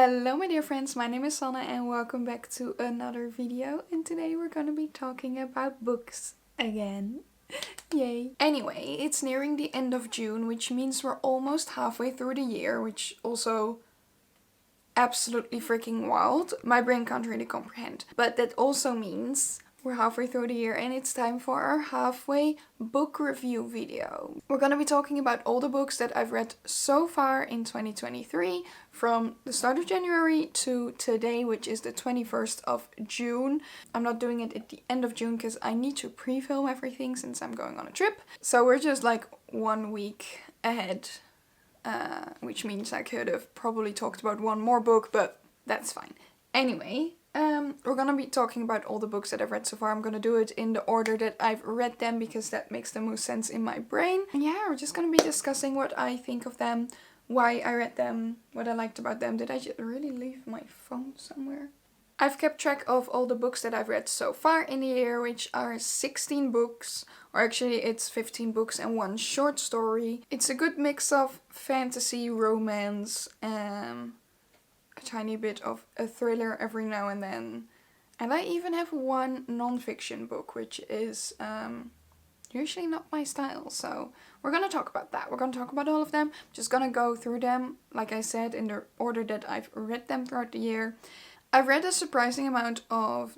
Hello my dear friends, my name is Sanne and welcome back to another video, and today we're gonna be talking about books again. Yay. Anyway, it's nearing the end of June, which means we're almost halfway through the year, which also absolutely freaking wild. My brain can't really comprehend. But that also means we're halfway through the year and it's time for our halfway book review video. We're gonna be talking about all the books that I've read so far in 2023, from the start of January to today, which is the 21st of June. I'm not doing it at the end of June because I need to pre-film everything since I'm going on a trip. So we're just like 1 week ahead, which means I could have probably talked about one more book, but that's fine. Anyway, we're gonna be talking about all the books that I've read so far. I'm gonna do it in the order that I've read them because that makes the most sense in my brain. And yeah, we're just gonna be discussing what I think of them, why I read them, what I liked about them. Did I just really leave my phone somewhere? I've kept track of all the books that I've read so far in the year, which are 16 books, or actually it's 15 books and one short story. It's a good mix of fantasy, romance, a tiny bit of a thriller every now and then. And I even have one non-fiction book, which is usually not my style, so we're gonna talk about that. We're gonna talk about all of them. Just gonna go through them, like I said, in the order that I've read them throughout the year. I've read a surprising amount of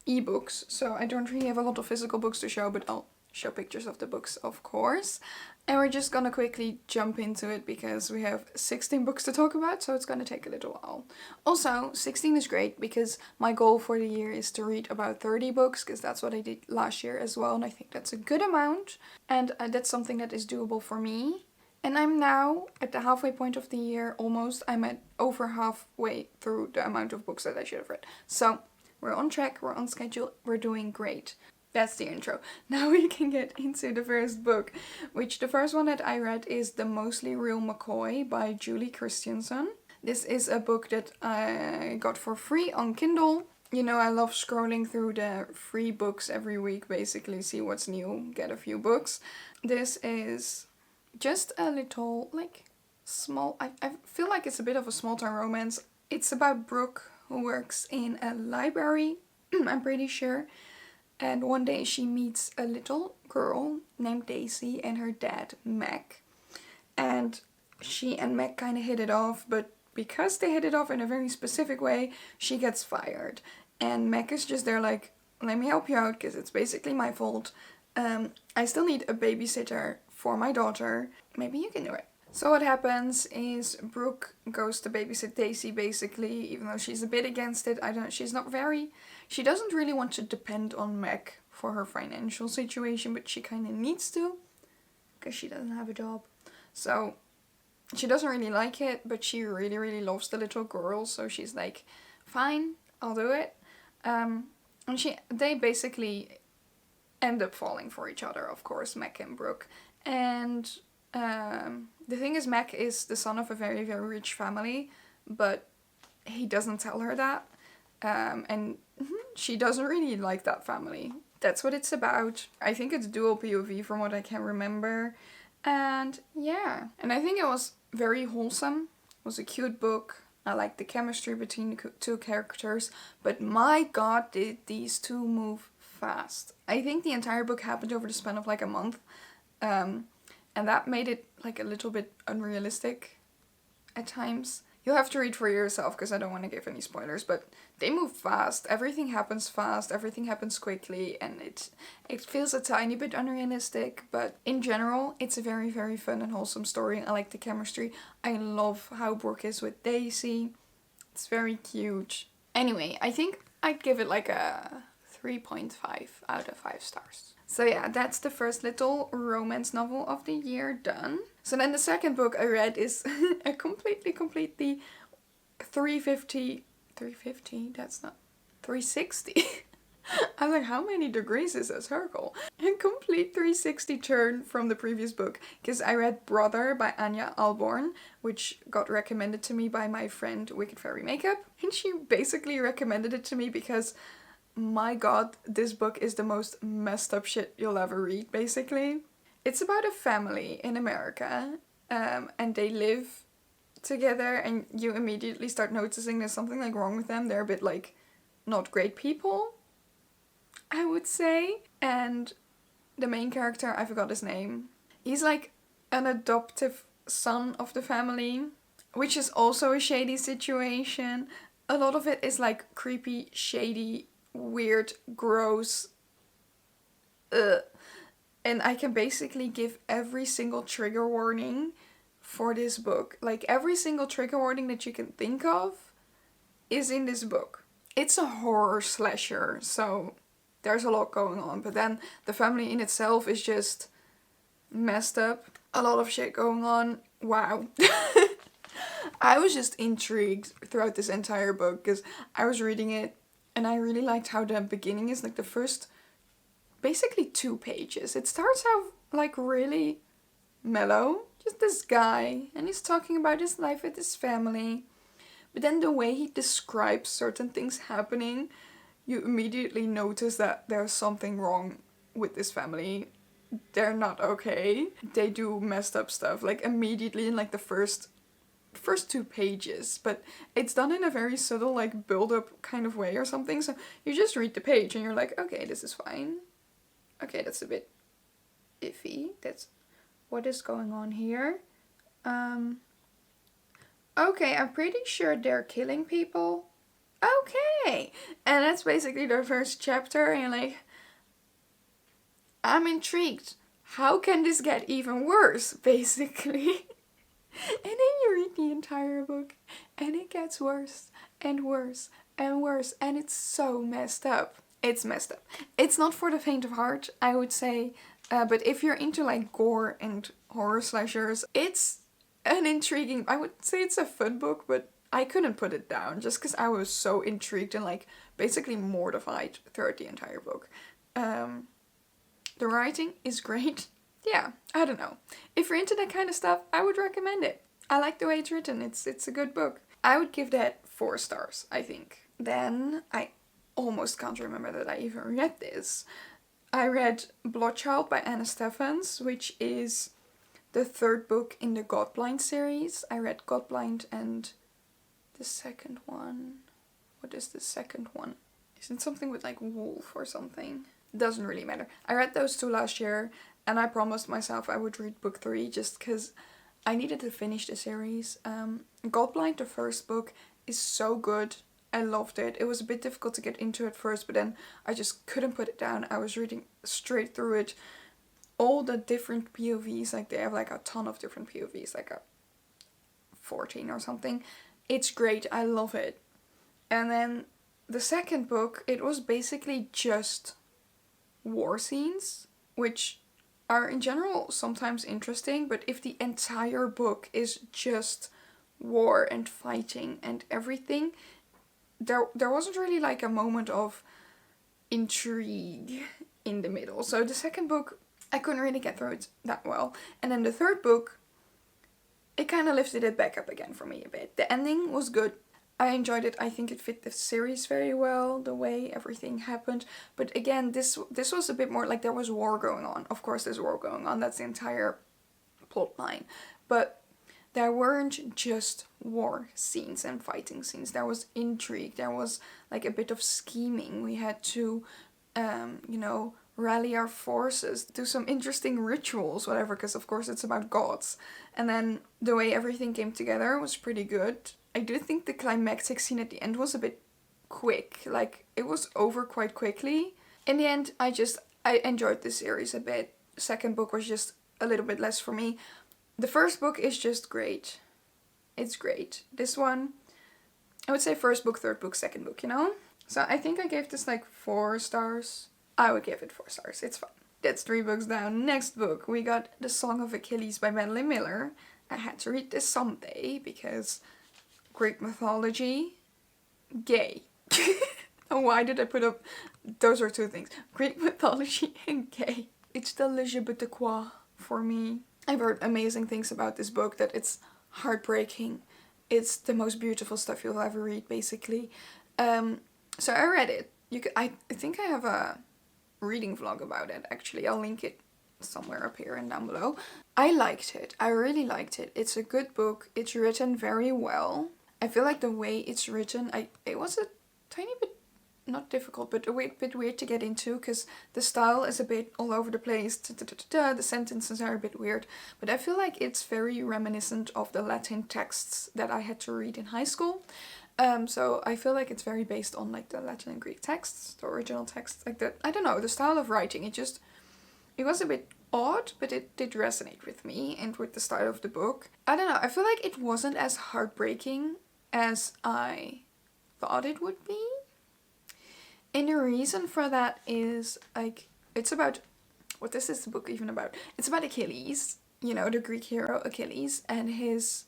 ebooks, so I don't really have a lot of physical books to show, but I'll show pictures of the books, of course. And we're just gonna quickly jump into it because we have 16 books to talk about, so it's gonna take a little while. Also, 16 is great because my goal for the year is to read about 30 books, because that's what I did last year as well, and I think that's a good amount, and that's something that is doable for me. And I'm now at the halfway point of the year, almost. I'm at over halfway through the amount of books that I should have read. So, we're on track, we're on schedule, we're doing great. That's the intro. Now we can get into the first book, which the first one that I read is The Mostly Real McCoy by Julie Christensen. This is a book that I got for free on Kindle. You know, I love scrolling through the free books every week, basically, see what's new, get a few books. This is just a little, like, small, I feel like it's a bit of a small town romance. It's about Brooke, who works in a library, I'm pretty sure. And one day she meets a little girl named Daisy and her dad, Mac. And she and Mac kind of hit it off, but because they hit it off in a very specific way, she gets fired. And Mac is just there like, let me help you out because it's basically my fault. I still need a babysitter for my daughter. Maybe you can do it. So what happens is Brooke goes to babysit Daisy basically, even though she's a bit against it. She doesn't really want to depend on Mac for her financial situation, but she kind of needs to because she doesn't have a job. So she doesn't really like it, but she really, really loves the little girl. So she's like, fine, I'll do it. And they basically end up falling for each other, of course, Mac and Brooke. And the thing is, Mac is the son of a very, very rich family, but he doesn't tell her that. And she doesn't really like that family. That's what it's about. I think it's dual POV from what I can remember. And yeah. And I think it was very wholesome. It was a cute book. I liked the chemistry between the two characters. But my god, did these two move fast. I think the entire book happened over the span of like a month. And that made it like a little bit unrealistic at times. You'll have to read for yourself because I don't want to give any spoilers, but they move fast. Everything happens fast, everything happens quickly, and it feels a tiny bit unrealistic, but in general, it's a very, very fun and wholesome story. I like the chemistry. I love how Brooke is with Daisy. It's very cute. Anyway, I think I'd give it like a 3.5 out of 5 stars. So yeah, that's the first little romance novel of the year done. So then the second book I read is a completely 350, that's not, 360. I was like, how many degrees is a circle? A complete 360 turn from the previous book, because I read Brother by Anya Alborn, which got recommended to me by my friend Wicked Fairy Makeup. And she basically recommended it to me because, my god, this book is the most messed up shit you'll ever read, basically. It's about a family in America, and they live together and you immediately start noticing there's something like wrong with them. They're a bit like not great people, I would say. And the main character, I forgot his name. He's like an adoptive son of the family, which is also a shady situation. A lot of it is like creepy, shady, weird, gross. And I can basically give every single trigger warning for this book. Like every single trigger warning that you can think of is in this book. It's a horror slasher, so there's a lot going on. But then the family in itself is just messed up. A lot of shit going on. Wow. I was just intrigued throughout this entire book because I was reading it and I really liked how the beginning is, like the first basically 2 pages. It starts out like really mellow, just this guy, and he's talking about his life with his family. But then the way he describes certain things happening, you immediately notice that there's something wrong with this family. They're not okay. They do messed up stuff, like immediately in like the first 2 pages, but it's done in a very subtle like build-up kind of way or something. So you just read the page and you're like, okay, this is fine. Okay, that's a bit iffy. That's what is going on here. Okay, I'm pretty sure they're killing people. Okay, and that's basically the first chapter, and you're like, I'm intrigued. How can this get even worse, basically? And then you read the entire book, and it gets worse and worse and worse, and it's so messed up. It's messed up. It's not for the faint of heart, I would say, but if you're into like gore and horror slashers, it's an intriguing, I would say it's a fun book, but I couldn't put it down just because I was so intrigued and like basically mortified throughout the entire book. The writing is great. Yeah, I don't know. If you're into that kind of stuff, I would recommend it. I like the way it's written. It's a good book. I would give that 4 stars, I think. Then I almost can't remember that I even read this. I read Blockchild by Anne Stephens, which is the 3rd book in the Godblind series. I read Godblind and the second one. What is the second one? Is it something with like wolf or something? Doesn't really matter. I read those 2 last year and I promised myself I would read book 3 just because I needed to finish the series. Godblind, the 1st book, is so good. I loved it. It was a bit difficult to get into at first, but then I just couldn't put it down. I was reading straight through it. All the different POVs, like they have like a ton of different POVs, like a 14 or something. It's great. I love it. And then the 2nd book, it was basically just war scenes, which are in general sometimes interesting, but if the entire book is just war and fighting and everything, there wasn't really like a moment of intrigue in the middle. So the 2nd book, I couldn't really get through it that well. And then the 3rd book, it kind of lifted it back up again for me a bit. The ending was good. I enjoyed it. I think it fit the series very well, the way everything happened. But again, this was a bit more like there was war going on. Of course there's war going on. That's the entire plot line. But there weren't just war scenes and fighting scenes. There was intrigue. There was like a bit of scheming. We had to, rally our forces, do some interesting rituals, whatever, because of course it's about gods. And then the way everything came together was pretty good. I do think the climactic scene at the end was a bit quick. Like, it was over quite quickly. In the end, I enjoyed the series a bit. The 2nd book was just a little bit less for me. The 1st book is just great. It's great. This one, I would say 1st book, 3rd book, 2nd book, you know? So I think I gave this like 4 stars. I would give it 4 stars. It's fine. That's 3 books down. Next book, we got The Song of Achilles by Madeline Miller. I had to read this someday because Greek mythology, gay. Why did I put up? Those are 2 things. Greek mythology and gay. It's the le je de quoi for me. I've heard amazing things about this book, that it's heartbreaking. It's the most beautiful stuff you'll ever read, basically. So I read it. I think I have a reading vlog about it, actually. I'll link it somewhere up here and down below. I liked it. I really liked it. It's a good book. It's written very well. I feel like the way it's written, it was a tiny bit, not difficult, but a bit weird to get into, because the style is a bit all over the place. The sentences are a bit weird, but I feel like it's very reminiscent of the Latin texts that I had to read in high school. So I feel like it's very based on like the Latin and Greek texts, the original texts, like the, I don't know, the style of writing. It was a bit odd, but it did resonate with me and with the style of the book. I don't know, I feel like it wasn't as heartbreaking as I thought it would be. And the reason for that is, like, it's about, what is this book even about? It's about Achilles, you know, the Greek hero Achilles, and his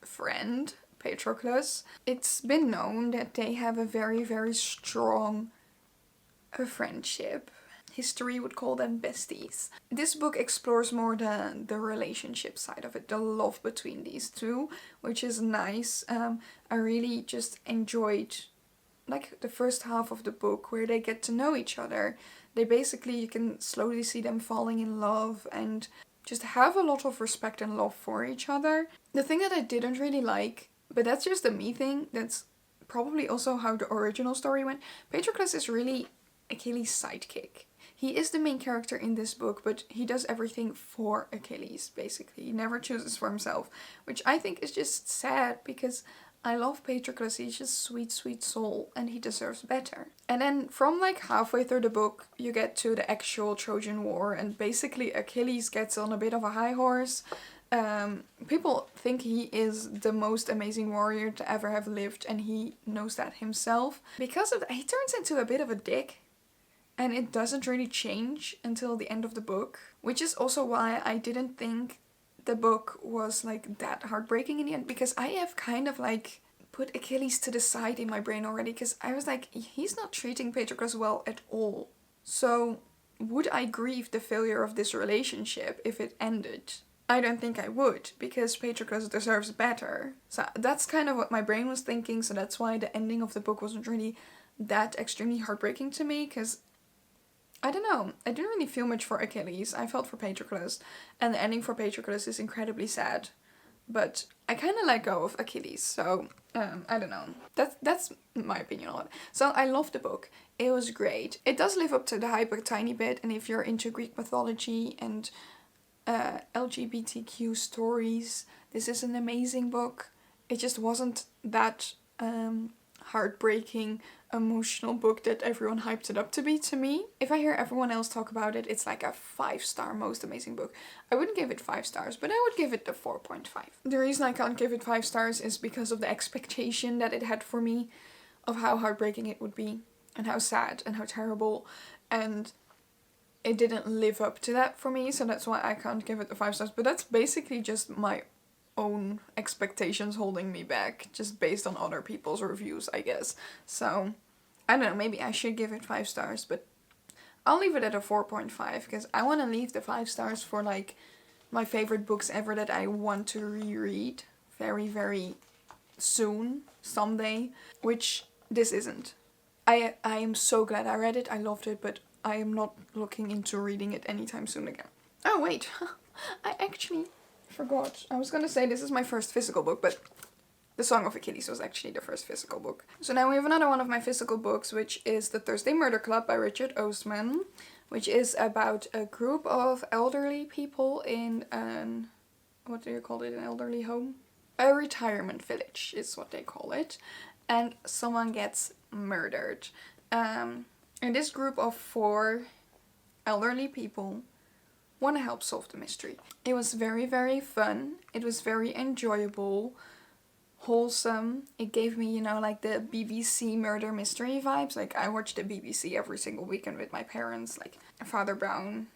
friend, Patroclus. It's been known that they have a very, very strong friendship. History would call them besties. This book explores more the relationship side of it, the love between these two, which is nice. I really just enjoyed like the first half of the book where they get to know each other. They basically, you can slowly see them falling in love and just have a lot of respect and love for each other. The thing that I didn't really like, but that's just a me thing, that's probably also how the original story went, Patroclus is really Achilles' sidekick. He is the main character in this book, but he does everything for Achilles, basically. He never chooses for himself, which I think is just sad, because I love Patroclus. He's just sweet, sweet soul, and he deserves better. And then from like halfway through the book, you get to the actual Trojan War, and basically Achilles gets on a bit of a high horse. People think he is the most amazing warrior to ever have lived, and he knows that himself. Because of that, he turns into a bit of a dick. And it doesn't really change until the end of the book, which is also why I didn't think the book was like that heartbreaking in the end, because I have kind of like put Achilles to the side in my brain already, because I was like, he's not treating Patroclus well at all. So would I grieve the failure of this relationship if it ended? I don't think I would, because Patroclus deserves better. So that's kind of what my brain was thinking, so that's why the ending of the book wasn't really that extremely heartbreaking to me, because I don't know, I didn't really feel much for Achilles. I felt for Patroclus, and the ending for Patroclus is incredibly sad. But I kind of let go of Achilles, so I don't know. That's my opinion on it. So I loved the book. It was great. It does live up to the hype a tiny bit, and if you're into Greek mythology and LGBTQ stories, this is an amazing book. It just wasn't that heartbreaking, emotional book that everyone hyped it up to be to me. If I hear everyone else talk about it, it's like a 5-star most amazing book. I wouldn't give it 5 stars, but I would give it a 4.5. The reason I can't give it 5 stars is because of the expectation that it had for me of how heartbreaking it would be, and how sad and how terrible, and it didn't live up to that for me, so that's why I can't give it the 5 stars. But that's basically just my own expectations holding me back, just based on other people's reviews, I guess. So I don't know, maybe I should give it 5 stars, but I'll leave it at a 4.5, because I want to leave the 5 stars for like my favorite books ever that I want to reread very, very soon, someday, which this isn't. I am so glad I read it, I loved it, but I am not looking into reading it anytime soon again. Oh wait, I actually forgot. I was gonna say this is my first physical book, but The Song of Achilles was actually the first physical book. So now we have another one of my physical books, which is The Thursday Murder Club by Richard Osman, which is about a group of elderly people in an, what do you call it, an elderly home? A retirement village is what they call it. And someone gets murdered. And this group of 4 elderly people want to help solve the mystery. It was very, very fun. It was very enjoyable, wholesome. It gave me, you know, like the BBC murder mystery vibes. Like, I watched the BBC every single weekend with my parents, like Father Brown,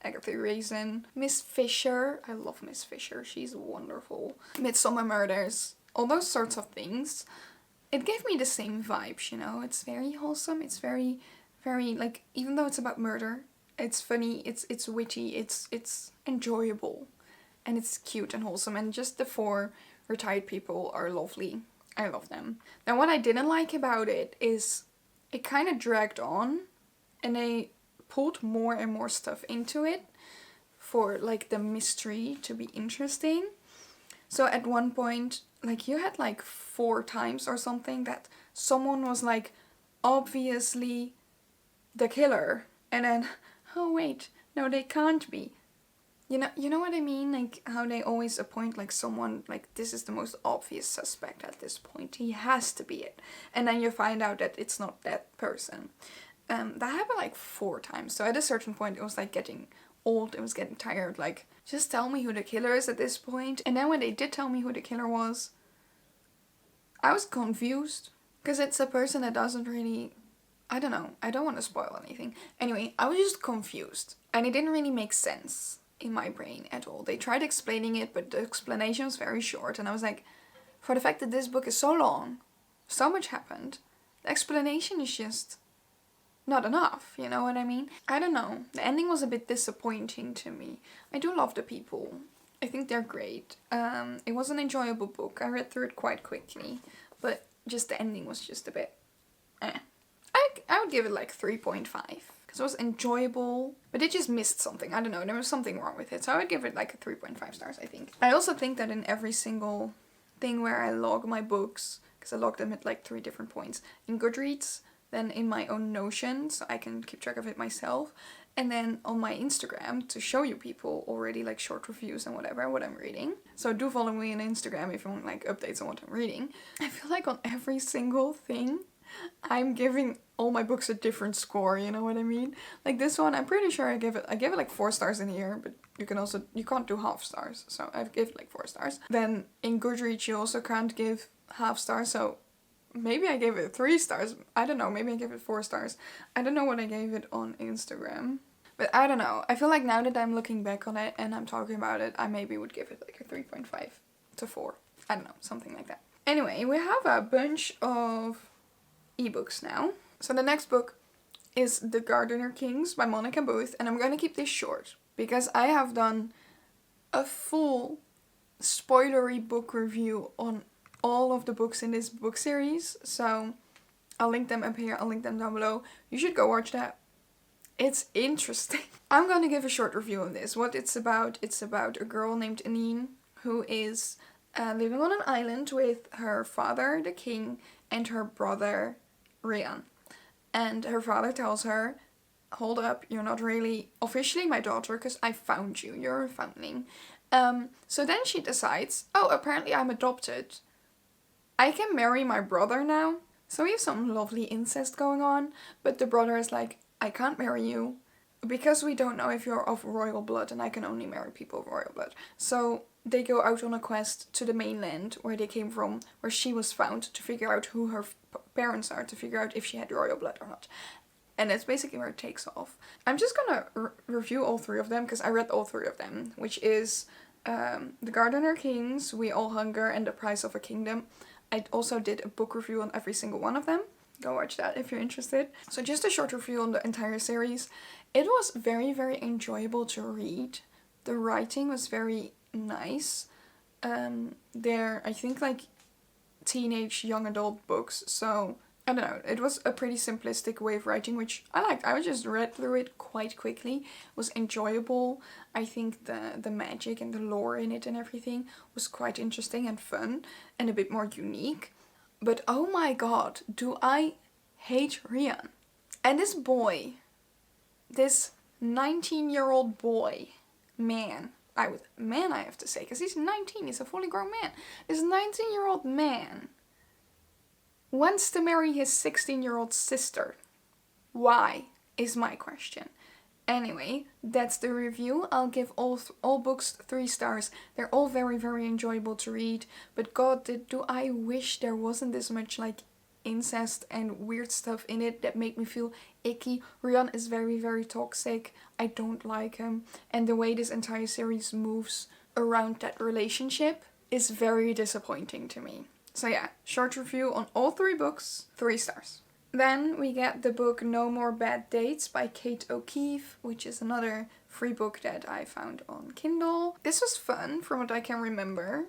Agatha Raisin, Miss Fisher. I love Miss Fisher. She's wonderful. Midsummer Murders. All those sorts of things. It gave me the same vibes, you know. It's very wholesome. It's very, very, like, even though it's about murder, it's funny, it's witty, it's enjoyable, and it's cute and wholesome, and just the 4 retired people are lovely. I love them. Now, what I didn't like about it is it kind of dragged on, and they pulled more and more stuff into it, for like the mystery to be interesting. So at one point, like you had like 4 times or something that someone was like obviously the killer, and then, oh wait, no, they can't be. You know what I mean? Like how they always appoint like someone like this is the most obvious suspect at this point. He has to be it. And then you find out that it's not that person. That happened like 4 times. So at a certain point it was like getting old, it was getting tired. Like, just tell me who the killer is at this point. And then when they did tell me who the killer was, I was confused. Because it's a person that doesn't really, I don't know, I don't want to spoil anything. Anyway, I was just confused. And it didn't really make sense in my brain at all. They tried explaining it, but the explanation was very short. And I was like, for the fact that this book is so long, so much happened, the explanation is just not enough, you know what I mean? I don't know. The ending was a bit disappointing to me. I do love the people. I think they're great. It was an enjoyable book. I read through it quite quickly, but just the ending was just a bit I would give it like 3.5. Because it was enjoyable, but it just missed something. I don't know, there was something wrong with it. So I would give it like a 3.5 stars, I think. I also think that in every single thing where I log my books, because I log them at like 3 different points. In Goodreads, then in my own Notion, so I can keep track of it myself. And then on my Instagram to show you people already like short reviews and whatever, what I'm reading. So do follow me on Instagram if you want like updates on what I'm reading. I feel like on every single thing, I'm giving all my books a different score, you know what I mean? Like this one, I'm pretty sure I gave it like 4 stars in here, but you can't do half stars, so I've given like 4 stars. Then in Goodreads you also can't give half stars, so maybe I gave it 3 stars. I don't know, maybe I gave it 4 stars. I don't know what I gave it on Instagram. But I don't know, I feel like now that I'm looking back on it and I'm talking about it, I maybe would give it like a 3.5 to 4. I don't know, something like that. Anyway, we have a bunch of ebooks now. So the next book is The Gardener Kings by Monica Booth, and I'm going to keep this short because I have done a full spoilery book review on all of the books in this book series, so I'll link them up here, I'll link them down below. You should go watch that. It's interesting. I'm going to give a short review on this. What it's about a girl named Anine who is living on an island with her father, the king, and her brother, Rian. And her father tells her, hold up, you're not really officially my daughter because I found you, you're a foundling. So then she decides, oh, apparently I'm adopted. I can marry my brother now. So we have some lovely incest going on, but the brother is like, I can't marry you because we don't know if you're of royal blood and I can only marry people of royal blood. So they go out on a quest to the mainland where they came from, where she was found, to figure out who her parents are, to figure out if she had royal blood or not. And that's basically where it takes off. I'm just gonna review all 3 of them because I read all 3 of them, which is The Gardener Kings, We All Hunger, and The Price of a Kingdom. I also did a book review on every single one of them. Go watch that if you're interested. So just a short review on the entire series. It was very, very enjoyable to read. The writing was very nice. They're, I think, like teenage young adult books, so I don't know, it was a pretty simplistic way of writing, which I liked. I just read through it quite quickly. It was enjoyable. I think the magic and the lore in it and everything was quite interesting and fun and a bit more unique. But oh my god, do I hate Rian. And this boy, this 19-year-old boy, man, I have to say, because he's 19, he's a fully grown man. This 19-year-old man wants to marry his 16-year-old sister. Why, is my question. Anyway, that's the review. I'll give all books 3 stars. They're all very, very enjoyable to read. But god, do I wish there wasn't this much like incest and weird stuff in it that make me feel icky. Rian is very, very toxic. I don't like him. And the way this entire series moves around that relationship is very disappointing to me. So yeah, short review on all 3 books, 3 stars. Then we get the book No More Bad Dates by Kate O'Keefe, which is another free book that I found on Kindle. This was fun from what I can remember.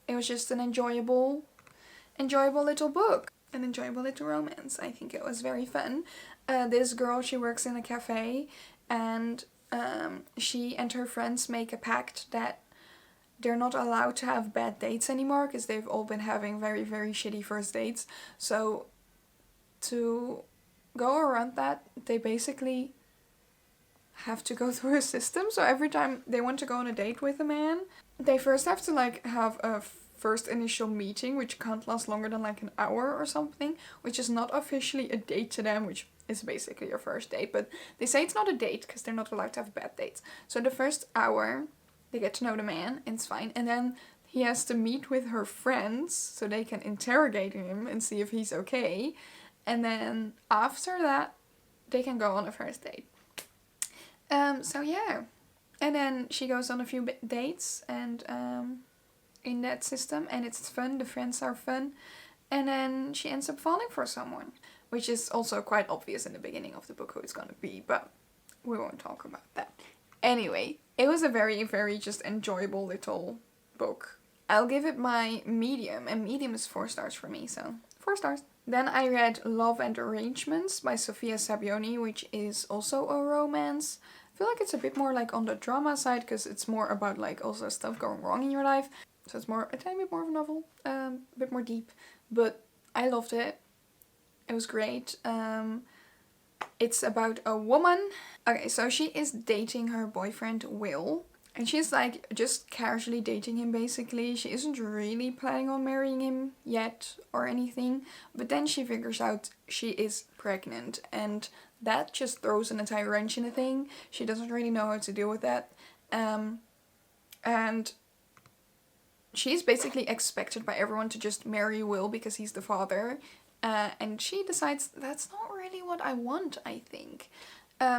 It was just an enjoyable little book. An enjoyable little romance. I think it was very fun. This girl, she works in a cafe and she and her friends make a pact that they're not allowed to have bad dates anymore because they've all been having very, very shitty first dates. So to go around that, they basically have to go through a system. So every time they want to go on a date with a man, they first have to like have a first initial meeting, which can't last longer than like an hour or something, which is not officially a date to them, which is basically your first date, but they say it's not a date because they're not allowed to have bad dates. So the first hour they get to know the man and it's fine, and then he has to meet with her friends so they can interrogate him and see if he's okay, and then after that they can go on a first date. So yeah, and then she goes on a few dates and in that system, and it's fun, the friends are fun, and then she ends up falling for someone, which is also quite obvious in the beginning of the book who it's gonna be, but we won't talk about that. Anyway, it was a very, very just enjoyable little book. I'll give it my medium, and medium is 4 stars for me, so 4 stars. Then I read Love and Arrangements by Sofia Sabbioni, which is also a romance. I feel like it's a bit more like on the drama side because it's more about like also stuff going wrong in your life. So it's more, a tiny bit more of a novel, a bit more deep, but I loved it. It was great. It's about a woman. Okay, so she is dating her boyfriend Will, and she's like just casually dating him basically. She isn't really planning on marrying him yet or anything, but then she figures out she is pregnant, and that just throws an entire wrench in the thing. She doesn't really know how to deal with that. And she's basically expected by everyone to just marry Will because he's the father. And she decides that's not really what I want, I think.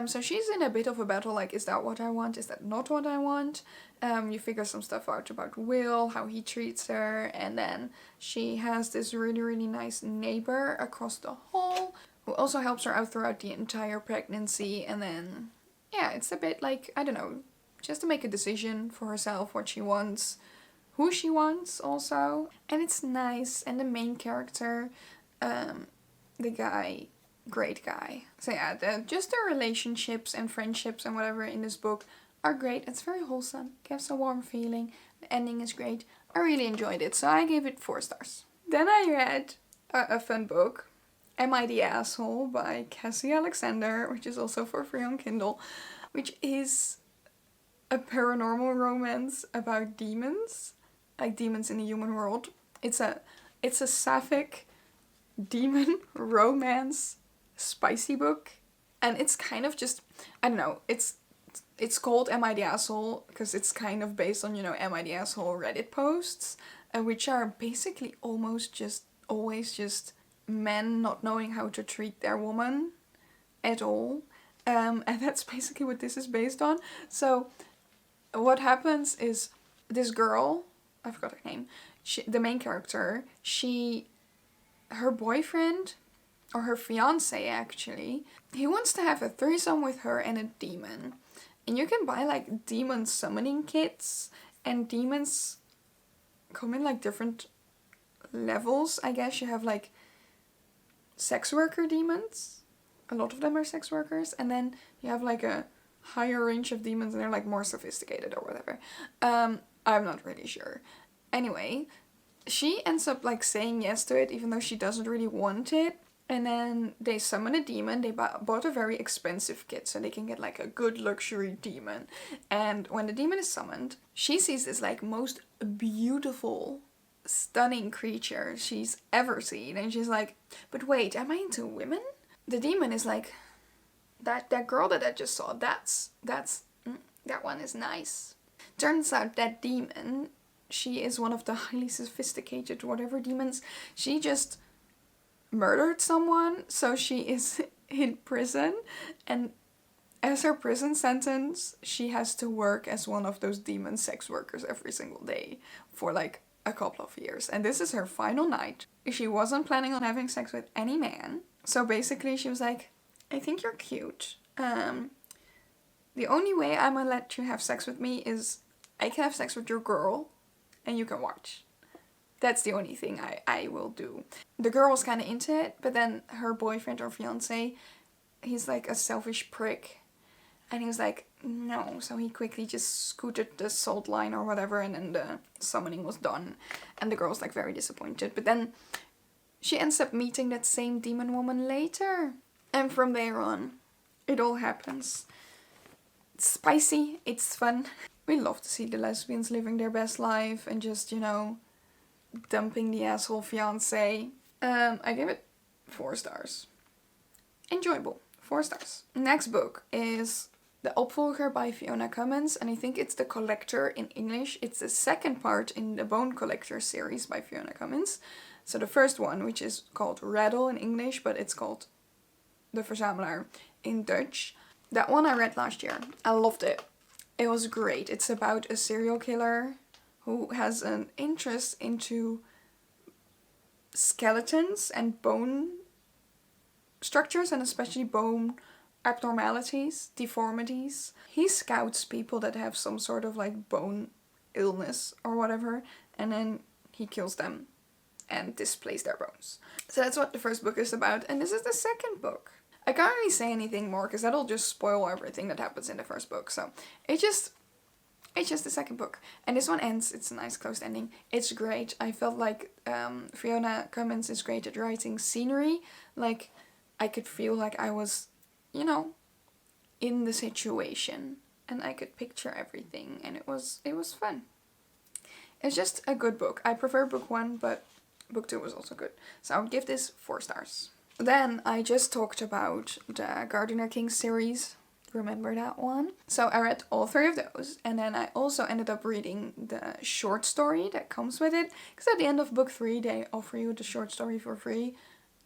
So she's in a bit of a battle, like, is that what I want? Is that not what I want? You figure some stuff out about Will, how he treats her, and then she has this really, really nice neighbor across the hall who also helps her out throughout the entire pregnancy, and then, yeah, it's a bit like, I don't know, just to make a decision for herself, what she wants, who she wants also. And it's nice, and the main character, the guy, great guy. So yeah, just the relationships and friendships and whatever in this book are great. It's very wholesome, gives a warm feeling, the ending is great. I really enjoyed it, so I gave it 4 stars. Then I read a fun book, Am I the Asshole by Cassie Alexander, which is also for free on Kindle, which is a paranormal romance about demons, like demons in the human world. It's a sapphic demon romance spicy book, and it's kind of just, I don't know, it's called Am I the Asshole because it's kind of based on, you know, Am I the Asshole Reddit posts, which are basically almost just always just men not knowing how to treat their woman at all, and that's basically what this is based on. So what happens is this girl, I forgot her name, the main character, her boyfriend, or her fiance actually, he wants to have a threesome with her and a demon. And you can buy like demon summoning kits, and demons come in like different levels, I guess. You have like sex worker demons. A lot of them are sex workers. And then you have like a higher range of demons and they're like more sophisticated or whatever. I'm not really sure. Anyway, she ends up like saying yes to it even though she doesn't really want it. And then they summon a demon. They bought a very expensive kit so they can get like a good luxury demon. And when the demon is summoned, she sees this like most beautiful, stunning creature she's ever seen. And she's like, but wait, am I into women? The demon is like, that girl that I just saw, that one is nice. Turns out that demon, she is one of the highly sophisticated whatever demons. She just murdered someone, so she is in prison, and as her prison sentence, she has to work as one of those demon sex workers every single day for like a couple of years. And this is her final night. She wasn't planning on having sex with any man, so basically she was like, I think you're cute. The only way I'm gonna let you have sex with me is I can have sex with your girl and you can watch. That's the only thing I will do. The girl was kind of into it, but then her boyfriend or fiance, he's like a selfish prick. And he was like, no. So he quickly just scooted the salt line or whatever, and then the summoning was done. And the girl's like very disappointed. But then she ends up meeting that same demon woman later. And from there on, it all happens. It's spicy, it's fun. We love to see the lesbians living their best life and just, you know, dumping the asshole fiancé. I give it 4 stars. Enjoyable. 4 stars. Next book is The Opvolger by Fiona Cummins, and I think it's The Collector in English. It's the second part in the Bone Collector series by Fiona Cummins. So the first one, which is called Rattle in English, but it's called De Verzamelaar in Dutch. That one I read last year. I loved it. It was great. It's about a serial killer who has an interest into skeletons and bone structures, and especially bone abnormalities, deformities. He scouts people that have some sort of like bone illness or whatever, and then he kills them and displays their bones. So that's what the first book is about, and this is the second book. I can't really say anything more because that'll just spoil everything that happens in the first book. So it's just the second book. And this one ends, it's a nice closed ending. It's great. I felt like Fiona Cummins is great at writing scenery. Like, I could feel like I was, you know, in the situation. And I could picture everything. And it was fun. It's just a good book. I prefer book 1, but book 2 was also good. So I would give this 4 stars. Then I just talked about the Gardener King series. Remember that one? So I read all 3 of those, and then I also ended up reading the short story that comes with it. Because at the end of book 3 they offer you the short story for free.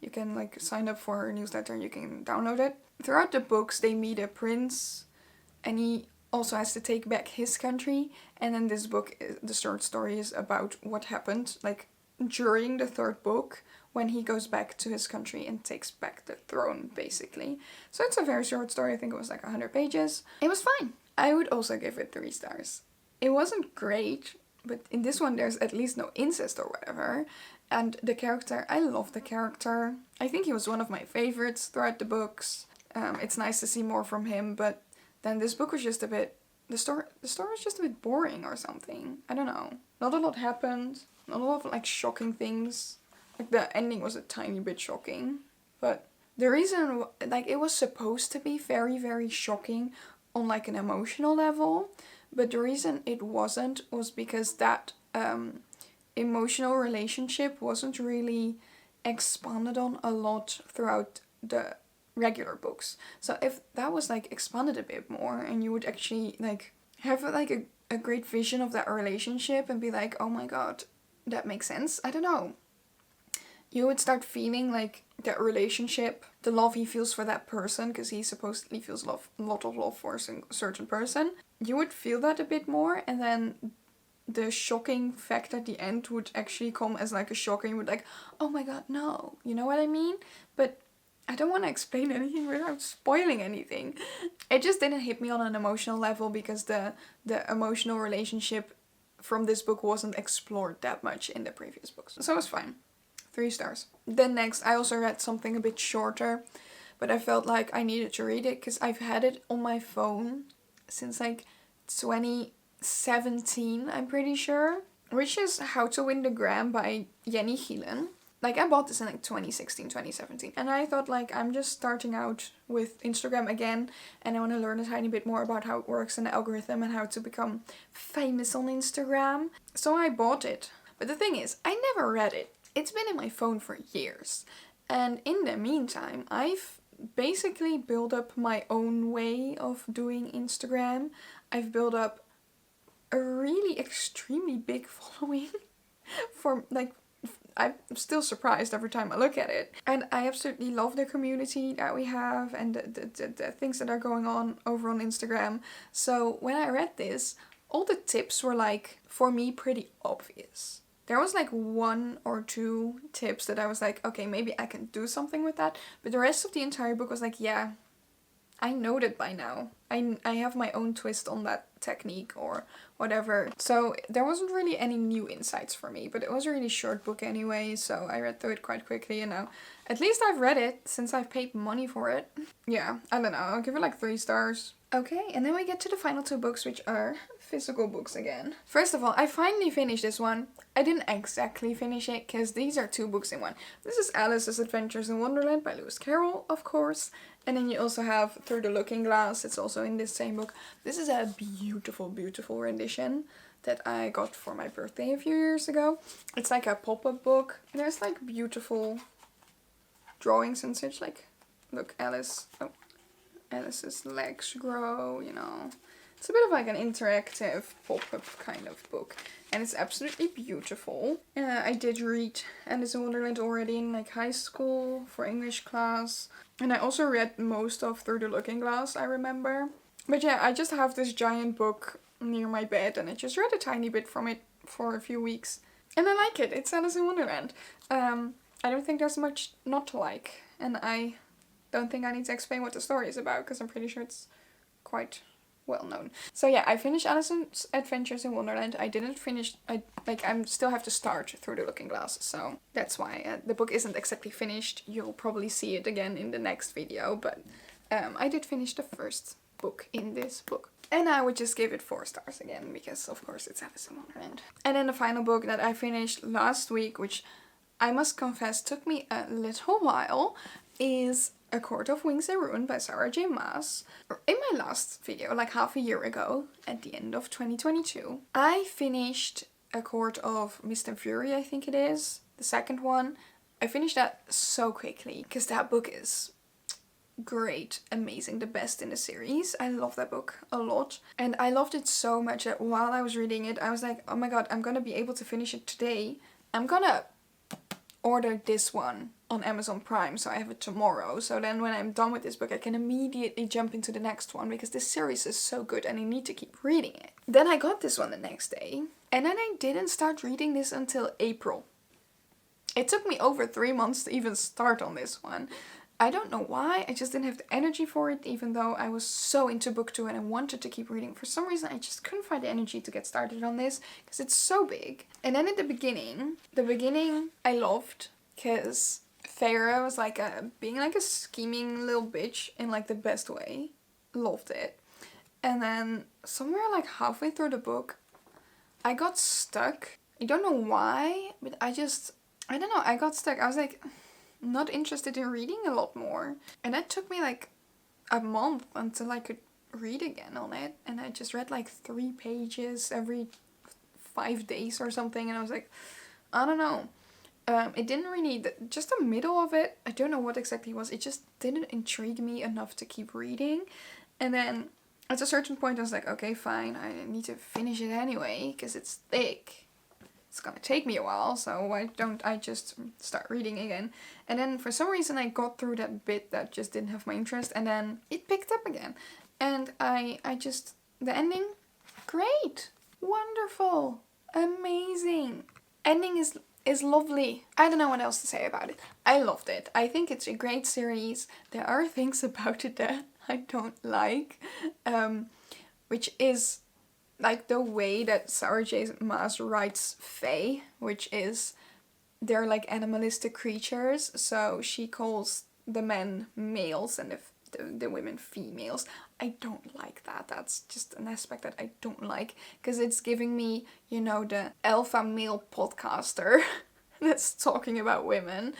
You can like sign up for a newsletter and you can download it. Throughout the books they meet a prince, and he also has to take back his country. And then this book, the short story, is about what happened like during the 3rd book, when he goes back to his country and takes back the throne, basically. So it's a very short story. I think it was like 100 pages. It was fine. I would also give it 3 stars. It wasn't great, but in this one there's at least no incest or whatever. And the character, I love the character. I think he was one of my favorites throughout the books. It's nice to see more from him, but then this book was just a bit... The story was just a bit boring or something. I don't know. Not a lot happened. Not a lot of like shocking things. Like, the ending was a tiny bit shocking, but the reason, like, it was supposed to be very, very shocking on, like, an emotional level, but the reason it wasn't was because that emotional relationship wasn't really expanded on a lot throughout the regular books. So if that was, like, expanded a bit more, and you would actually, like, have, like, a great vision of that relationship and be like, oh my god, that makes sense, I don't know. You would start feeling like that relationship, the love he feels for that person, because he supposedly feels a lot of love for a certain person. You would feel that a bit more, and then the shocking fact at the end would actually come as like a shock, and you would like, oh my god, no. You know what I mean? But I don't want to explain anything without spoiling anything. It just didn't hit me on an emotional level because the emotional relationship from this book wasn't explored that much in the previous books. So it was fine. 3 stars. Then next, I also read something a bit shorter, but I felt like I needed to read it because I've had it on my phone since like 2017, I'm pretty sure. Which is How to Win the Gram by Jenny Gielen. Like, I bought this in like 2016, 2017. And I thought, like, I'm just starting out with Instagram again. And I want to learn a tiny bit more about how it works and the algorithm and how to become famous on Instagram. So I bought it. But the thing is, I never read it. It's been in my phone for years. And in the meantime, I've basically built up my own way of doing Instagram. I've built up a really extremely big following for like... I'm still surprised every time I look at it. And I absolutely love the community that we have and the things that are going on over on Instagram. So when I read this, all the tips were like, for me, pretty obvious. There was like 1 or 2 tips that I was like, okay, maybe I can do something with that. But the rest of the entire book was like, yeah, I know that by now. I have my own twist on that technique or whatever. So there wasn't really any new insights for me, but it was a really short book anyway, so I read through it quite quickly, and now at least I've read it since I've paid money for it. Yeah, I don't know, I'll give it like 3 stars. Okay, and then we get to the final two books, which are physical books again. First of all, I finally finished this one. I didn't exactly finish it, because these are two books in one. This is Alice's Adventures in Wonderland by Lewis Carroll, of course. And then you also have Through the Looking Glass. It's also in this same book. This is a beautiful, beautiful rendition that I got for my birthday a few years ago. It's like a pop-up book. And there's like beautiful drawings and such. Like, look, Alice. Oh. Alice's legs grow, you know. It's a bit of like an interactive pop-up kind of book. And it's absolutely beautiful. I did read Alice in Wonderland already in like high school for English class. And I also read most of Through the Looking Glass, I remember. But yeah, I just have this giant book near my bed and I just read a tiny bit from it for a few weeks. And I like it. It's Alice in Wonderland. I don't think there's much not to like. And I don't think I need to explain what the story is about, because I'm pretty sure it's quite well known. So yeah, I finished Alice's Adventures in Wonderland. I didn't finish, I still have to start Through the Looking Glass, so that's why the book isn't exactly finished. You'll probably see it again in the next video, but I did finish the first book in this book. And I would just give it 4 stars again, because of course it's Alice in Wonderland. And then the final book that I finished last week, which I must confess took me a little while, is A Court of Wings and Ruin by Sarah J. Maas. In my last video, like half a year ago, at the end of 2022, I finished A Court of Mist and Fury, I think it is, the second one. I finished that so quickly, because that book is great, amazing, the best in the series. I love that book a lot. And I loved it so much that while I was reading it, I was like, oh my god, I'm gonna be able to finish it today. I'm gonna order this one on Amazon Prime, so I have it tomorrow. So then when I'm done with this book, I can immediately jump into the next one, because this series is so good and I need to keep reading it. Then I got this one the next day, and then I didn't start reading this until April. It took me over 3 months to even start on this one. I don't know why, I just didn't have the energy for it, even though I was so into book 2 and I wanted to keep reading. For some reason, I just couldn't find the energy to get started on this, because it's so big. And then at the beginning I loved, because Feyre was like being like a scheming little bitch in like the best way. Loved it. And then somewhere like halfway through the book, I got stuck. I don't know why, but I don't know, I got stuck. I was like, not interested in reading a lot more. And that took me like a month until I could read again on it. And I just read like 3 pages every 5 days or something. And I was like, I don't know. It didn't really, just the middle of it, I don't know what exactly it was. It just didn't intrigue me enough to keep reading. And then at a certain point I was like, okay, fine, I need to finish it anyway, because it's thick. It's gonna take me a while, so why don't I just start reading again? And then for some reason I got through that bit that just didn't have my interest, and then it picked up again. And I just, the ending, great, wonderful, amazing. Ending is lovely. I don't know what else to say about it. I loved it. I think it's a great series. There are things about it that I don't like, which is like the way that Sarah J. Maas writes Fae, which is, they're like animalistic creatures, so she calls the men males and the women females. I don't like that. That's just an aspect that I don't like, because it's giving me, you know, the alpha male podcaster that's talking about women.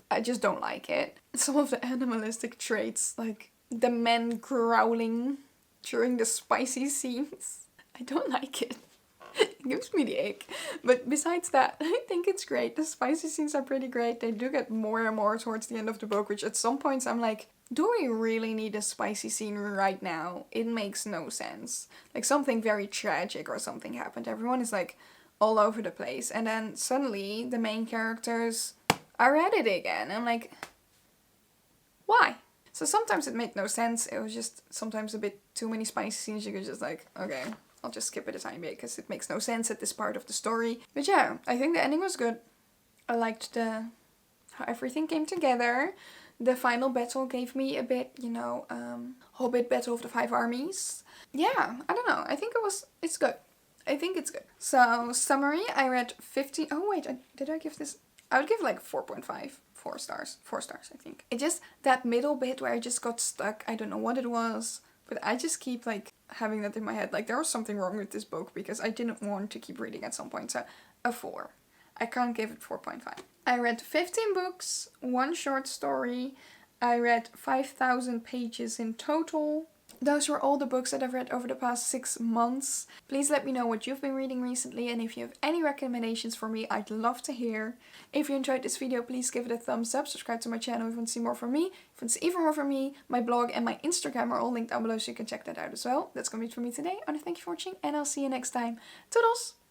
I just don't like it. Some of the animalistic traits, like the men growling during the spicy scenes, I don't like it. It gives me the ick. But besides that, I think it's great. The spicy scenes are pretty great. They do get more and more towards the end of the book, which at some points I'm like, do we really need a spicy scene right now? It makes no sense. Like something very tragic or something happened. Everyone is like all over the place. And then suddenly the main characters are at it again. I'm like, why? So sometimes it made no sense. It was just sometimes a bit too many spicy scenes. You could just like, okay, I'll just skip it a tiny bit because it makes no sense at this part of the story. But yeah, I think the ending was good. I liked how everything came together. The final battle gave me a bit, you know, Hobbit Battle of the Five Armies. Yeah, I don't know. I think it's good. I think it's good. So, summary, I read 15... Oh, wait, did I give this... I would give like 4.5. 4 stars. 4 stars, I think. It just, that middle bit where I just got stuck, I don't know what it was. But I just keep like having that in my head, like there was something wrong with this book because I didn't want to keep reading at some point. So a 4. I can't give it 4.5. I read 15 books, 1 short story. I read 5,000 pages in total. Those were all the books that I've read over the past 6 months. Please let me know what you've been reading recently, and if you have any recommendations for me, I'd love to hear. If you enjoyed this video, please give it a thumbs up, subscribe to my channel if you want to see more from me. If you want to see even more from me, my blog and my Instagram are all linked down below so you can check that out as well. That's gonna be it for me today. I want to thank you for watching and I'll see you next time. Toodles!